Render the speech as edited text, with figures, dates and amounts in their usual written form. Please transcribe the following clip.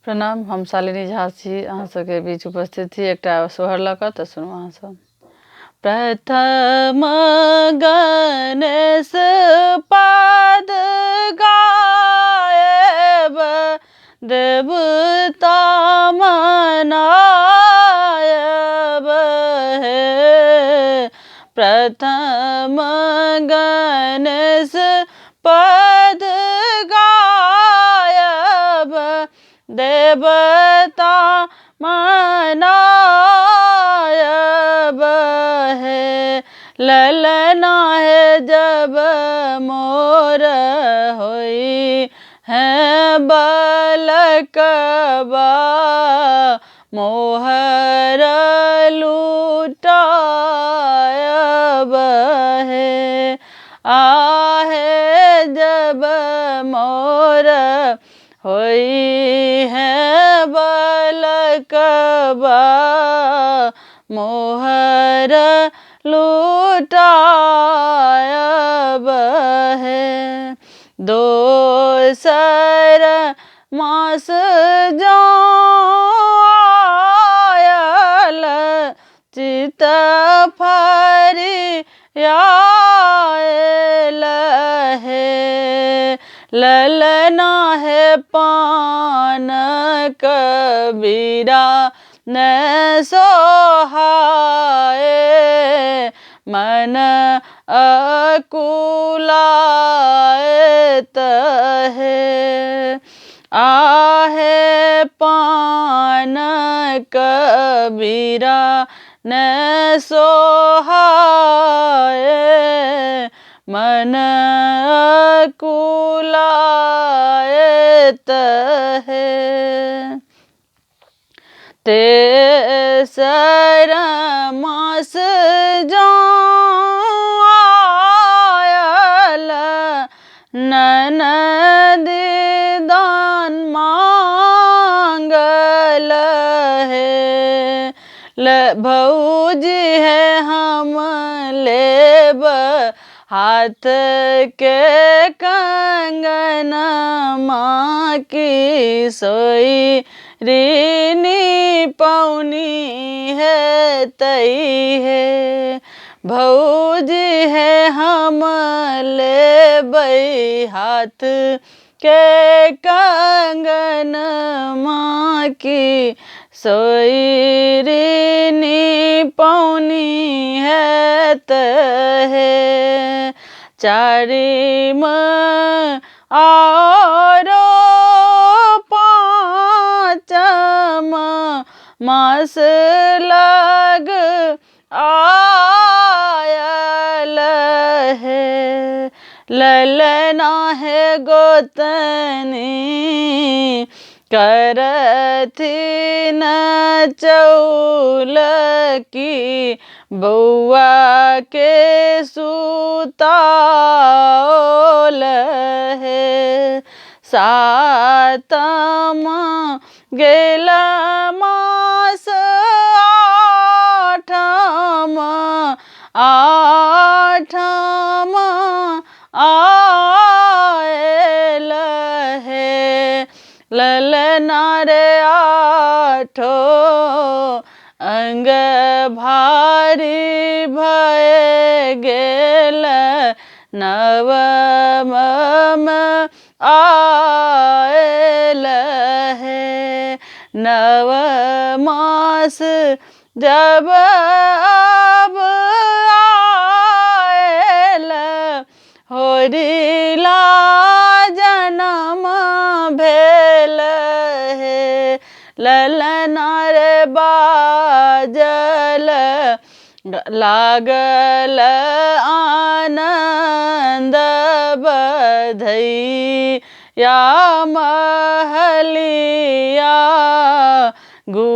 प्रणाम, हम शालिनी झा छी, अहाँ सबके बीच उपस्थित छी एकटा सोहर लऽ कऽ। तऽ सुनू अहाँ सब। प्रथम गणेश पाद गायब, देवता मनायब हे। प्रथम गणेश पद गायब, देवता मनायब है। ललना है जब मोर होई है बालकबा, मोहर लुटायब है। आहे जब मोर होई है बालकबा, मोहर लुटायब है। दोसर मास जो आयल, चित फरियायल है। ललना है पान कबीरा न सोहाए, मन अकुलायत है। आहे पान कबीरा न सोहाए, मन अकुलायत है। तेसर मास जो आयल, ननदी दान मांगल है। भौजी है हम लेब हाथ के कंगन, माँ की सोई रीनी पौनी है तई है। भौजी है हम लेबै हाथ के कंगन, माँ की सोई रीनी पौनी है तहे। चारिम आरो पाँचम मास लग आयल है। ललना है गोतनी करथिन चौल की, बौआ के सुताओल है। सातम गेल मास आठम आयल है। ललना रे आठो अंग भारी भय गेल, नवम आयल है। नव मास जब अब आयल, होरिला जनम भेल है। ललना रे बाजल लागल आनंद बधैया महलिया, गु